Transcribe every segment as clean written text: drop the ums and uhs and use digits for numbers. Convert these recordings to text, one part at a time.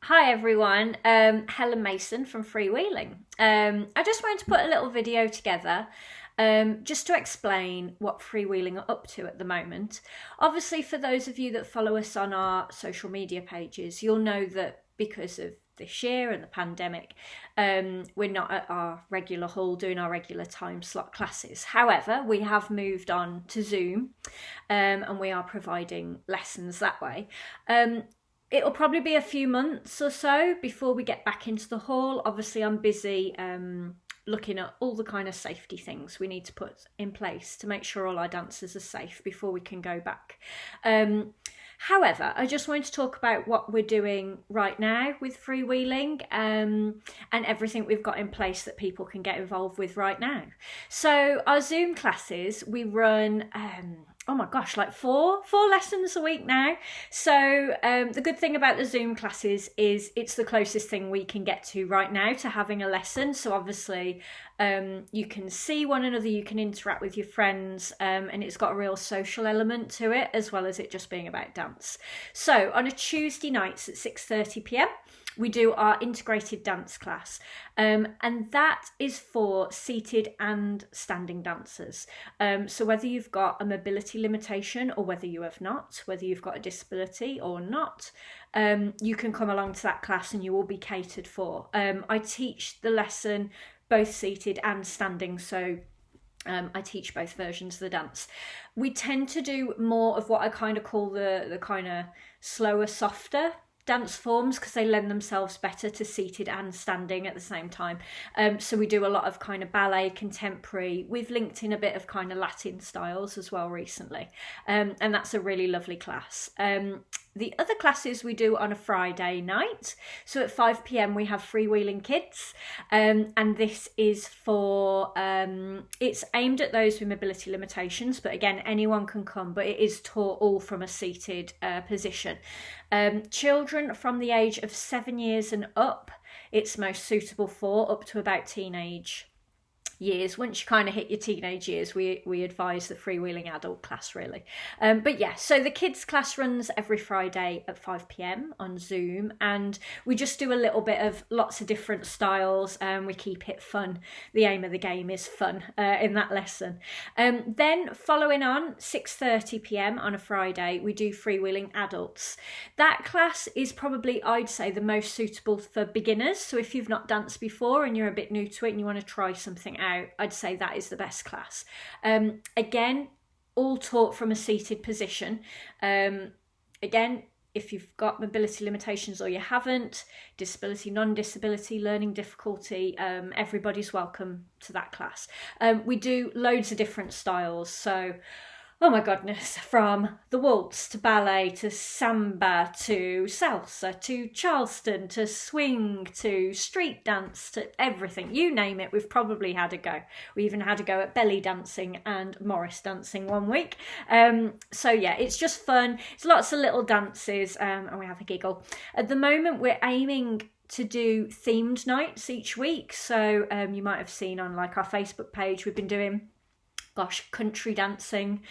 Hi everyone, Helen Mason from Freewheeling. I just wanted to put a little video together just to explain what Freewheeling are up to at the moment. Obviously, for those of you that follow us on our social media pages, you'll know that because of this year and the pandemic, we're not at our regular hall doing our regular time slot classes. However, we have moved on to Zoom and we are providing lessons that way. It'll probably be a few months or so before we get back into the hall. Obviously, I'm busy looking at all the kind of safety things we need to put in place to make sure all our dancers are safe before we can go back. However, I just wanted to talk about what we're doing right now with freewheeling and everything we've got in place that people can get involved with right now. So our Zoom classes, we run oh my gosh, like four lessons a week now. So the good thing about the Zoom classes is it's the closest thing we can get to right now to having a lesson. So obviously you can see one another, you can interact with your friends, and it's got a real social element to it, as well as it just being about dance. So on a Tuesday nights at 6:30 p.m, we do our integrated dance class, and that is for seated and standing dancers. So whether you've got a mobility limitation or whether you have not, whether you've got a disability or not, you can come along to that class and you will be catered for. I teach the lesson both seated and standing, so I teach both versions of the dance. We tend to do more of what I kind of call the kind of slower, softer dance forms because they lend themselves better to seated and standing at the same time. So we do a lot of kind of ballet, contemporary. We've linked in a bit of kind of Latin styles as well recently, and that's a really lovely class. The other classes we do on a Friday night. So at 5 p.m. we have Freewheeling Kids, and this is for, it's aimed at those with mobility limitations, but again, anyone can come, but it is taught all from a seated position. Children from the age of 7 years and up, it's most suitable for, up to about teenage years. Once you kind of hit your teenage years, we advise the freewheeling adult class really. But yeah, so the kids class runs every Friday at 5 p.m. on Zoom, and we just do a little bit of lots of different styles, and we keep it fun. The aim of the game is fun in that lesson. Then following on 6:30 p.m. on a Friday, we do freewheeling adults. That class is probably, I'd say, the most suitable for beginners. So if you've not danced before and you're a bit new to it and you want to try something out, I'd say that is the best class. Again, all taught from a seated position. Again, if you've got mobility limitations or you haven't, disability, non-disability, learning difficulty, everybody's welcome to that class. We do loads of different styles. So oh my goodness, from the waltz to ballet to samba to salsa to Charleston to swing to street dance to everything. You name it, we've probably had a go. We even had a go at belly dancing and Morris dancing one week. So yeah, it's just fun. It's lots of little dances and we have a giggle. At the moment, we're aiming to do themed nights each week. So you might have seen on like our Facebook page, we've been doing country dancing.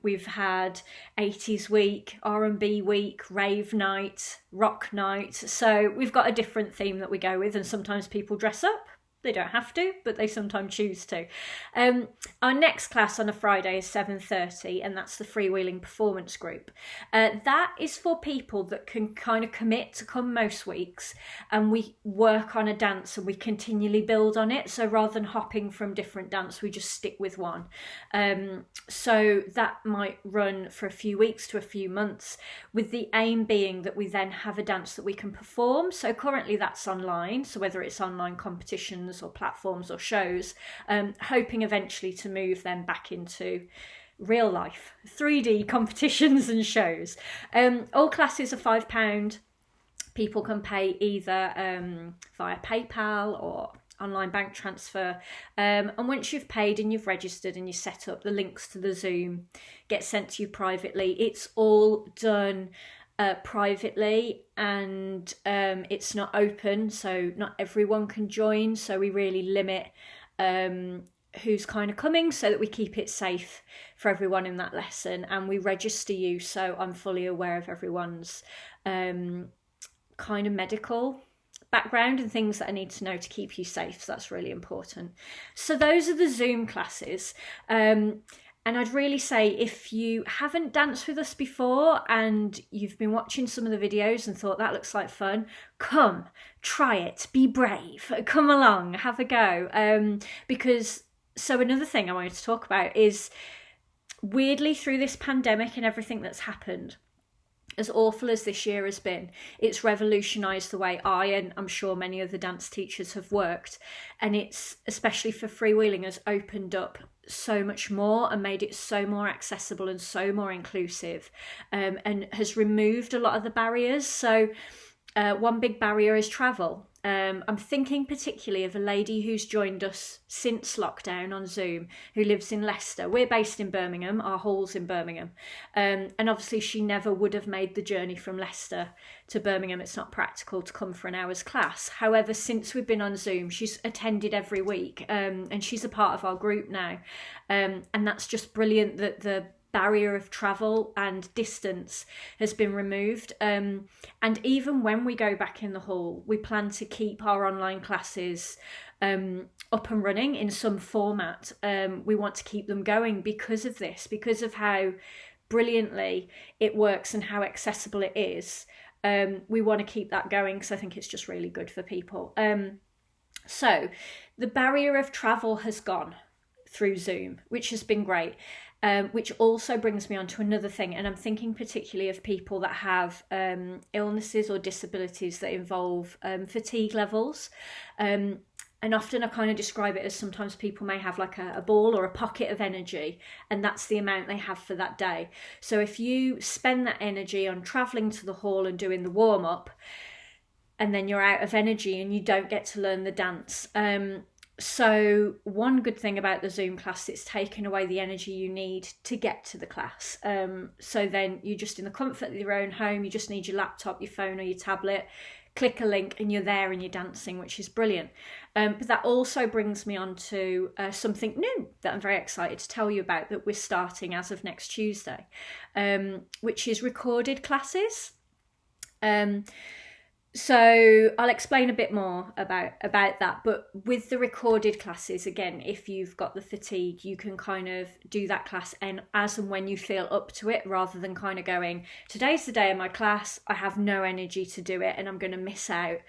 We've had 80s week, R&B week, rave night, rock night. So we've got a different theme that we go with, and sometimes people dress up. They don't have to, but they sometimes choose to. Our next class on a Friday is 7:30, and that's the Freewheeling Performance Group. That is for people that can kind of commit to come most weeks, and we work on a dance and we continually build on it. So rather than hopping from different dance, we just stick with one. So that might run for a few weeks to a few months, with the aim being that we then have a dance that we can perform. So currently that's online, so whether it's online competitions or platforms or shows, hoping eventually to move them back into real life 3D competitions and shows. All classes are £5. People can pay either via PayPal or online bank transfer, and once you've paid and you've registered and you set up, the links to the Zoom get sent to you privately. It's all done privately, and it's not open, so not everyone can join, so we really limit who's kind of coming so that we keep it safe for everyone in that lesson, and we register you so I'm fully aware of everyone's kind of medical background and things that I need to know to keep you safe. So that's really important. So those are the Zoom classes. And I'd really say if you haven't danced with us before and you've been watching some of the videos and thought that looks like fun, come, try it, be brave, come along, have a go. So another thing I wanted to talk about is, weirdly, through this pandemic and everything that's happened, as awful as this year has been, it's revolutionised the way I, and I'm sure many other dance teachers, have worked. And it's, especially for freewheeling, has opened up so much more and made it so more accessible and so more inclusive, and has removed a lot of the barriers. So one big barrier is travel. I'm thinking particularly of a lady who's joined us since lockdown on Zoom, who lives in Leicester. We're based in Birmingham, our hall's in Birmingham. And obviously she never would have made the journey from Leicester to Birmingham. It's not practical to come for an hour's class. However, since we've been on Zoom, she's attended every week, and she's a part of our group now. And that's just brilliant that the barrier of travel and distance has been removed, and even when we go back in the hall, we plan to keep our online classes up and running in some format. We want to keep them going because of this, because of how brilliantly it works and how accessible it is. We want to keep that going because I think it's just really good for people. So the barrier of travel has gone through Zoom, which has been great. Which also brings me on to another thing, and I'm thinking particularly of people that have illnesses or disabilities that involve fatigue levels. And often I kind of describe it as, sometimes people may have like a ball or a pocket of energy, and that's the amount they have for that day. So if you spend that energy on travelling to the hall and doing the warm-up, and then you're out of energy and you don't get to learn the dance. So one good thing about the Zoom class, it's taken away the energy you need to get to the class. So then you're just in the comfort of your own home, you just need your laptop, your phone or your tablet, click a link and you're there and you're dancing, which is brilliant. But that also brings me on to something new that I'm very excited to tell you about, that we're starting as of next Tuesday, which is recorded classes. So I'll explain a bit more about that, but with the recorded classes, again, if you've got the fatigue, you can kind of do that class and as and when you feel up to it, rather than kind of going, today's the day of my class, I have no energy to do it and I'm going to miss out.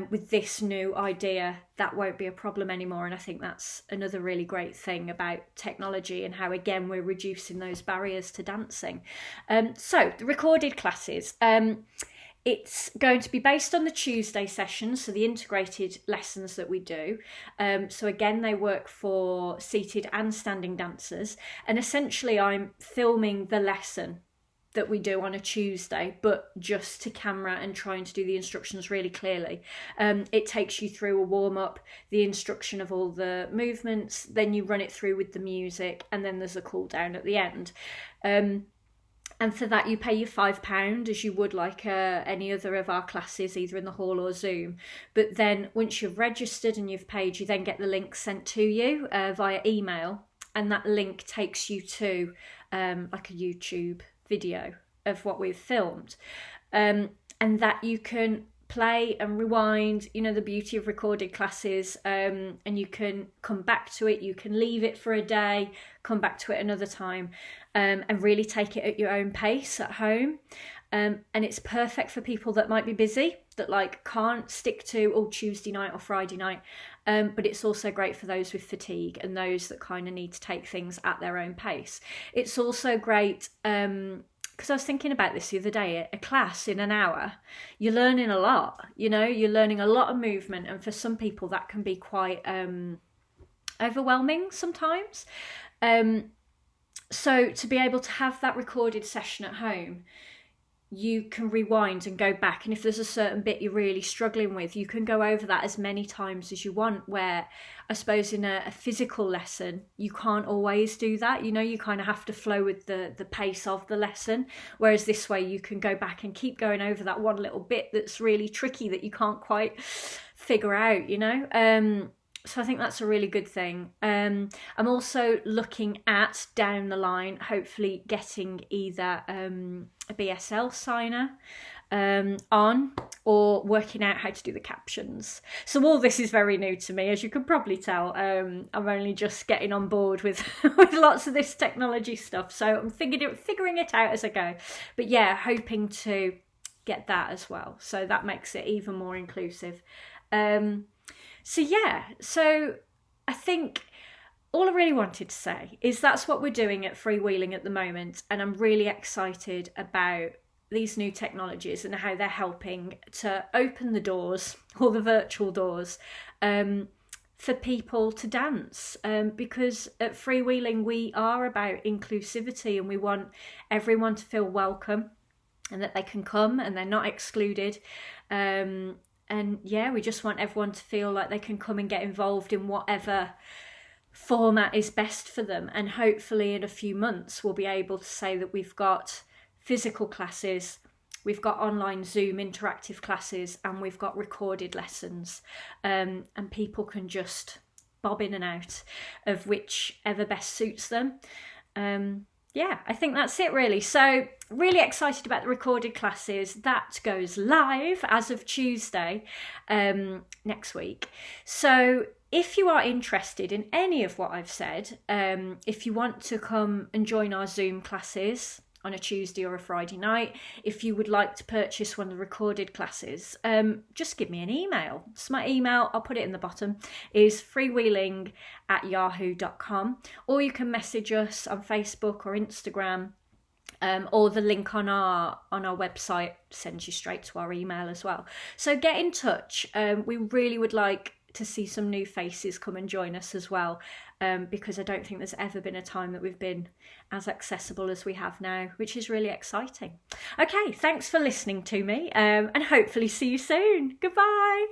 With this new idea, that won't be a problem anymore, and I think that's another really great thing about technology and how, again, we're reducing those barriers to dancing. So the recorded classes, it's going to be based on the Tuesday sessions, so the integrated lessons that we do. So again, they work for seated and standing dancers. And essentially, I'm filming the lesson that we do on a Tuesday, but just to camera and trying to do the instructions really clearly. It takes you through a warm-up, the instruction of all the movements, then you run it through with the music, and then there's a cool down at the end. And for that, you pay your £5 as you would like any other of our classes, either in the hall or Zoom. But then once you've registered and you've paid, you then get the link sent to you via email. And that link takes you to like a YouTube video of what we've filmed. And that you can play and rewind, you know, the beauty of recorded classes, and you can come back to it, you can leave it for a day, come back to it another time, and really take it at your own pace at home. And it's perfect for people that might be busy, that like can't stick to Tuesday night or Friday night, but it's also great for those with fatigue and those that kind of need to take things at their own pace. It's also great, because I was thinking about this the other day, a class in an hour, you're learning a lot, you know, you're learning a lot of movement, and for some people that can be quite overwhelming sometimes. So to be able to have that recorded session at home, you can rewind and go back, and if there's a certain bit you're really struggling with, you can go over that as many times as you want, where I suppose in a physical lesson you can't always do that, you know, you kind of have to flow with the pace of the lesson, whereas this way you can go back and keep going over that one little bit that's really tricky that you can't quite figure out, you know. So I think that's a really good thing. I'm also looking at, down the line, hopefully getting either a BSL signer on, or working out how to do the captions. So all this is very new to me, as you can probably tell. I'm only just getting on board with with lots of this technology stuff, so I'm figuring it out as I go. But yeah, hoping to get that as well, so that makes it even more inclusive. So yeah, so I think all I really wanted to say is that's what we're doing at Freewheeling at the moment, and I'm really excited about these new technologies and how they're helping to open the doors, or the virtual doors, for people to dance. Because at Freewheeling we are about inclusivity, and we want everyone to feel welcome and that they can come and they're not excluded. And yeah, we just want everyone to feel like they can come and get involved in whatever format is best for them. And hopefully in a few months we'll be able to say that we've got physical classes, we've got online Zoom interactive classes, and we've got recorded lessons, and people can just bob in and out of whichever best suits them. Yeah, I think that's it really. So really excited about the recorded classes. That goes live as of Tuesday next week. So if you are interested in any of what I've said, if you want to come and join our Zoom classes on a Tuesday or a Friday night, if you would like to purchase one of the recorded classes, just give me an email. So my email, I'll put it in the bottom, is freewheeling@yahoo.com, or you can message us on Facebook or Instagram, or the link on our website sends you straight to our email as well. So get in touch. We really would like to see some new faces come and join us as well, because I don't think there's ever been a time that we've been as accessible as we have now, which is really exciting. Okay, thanks for listening to me, and hopefully see you soon. Goodbye.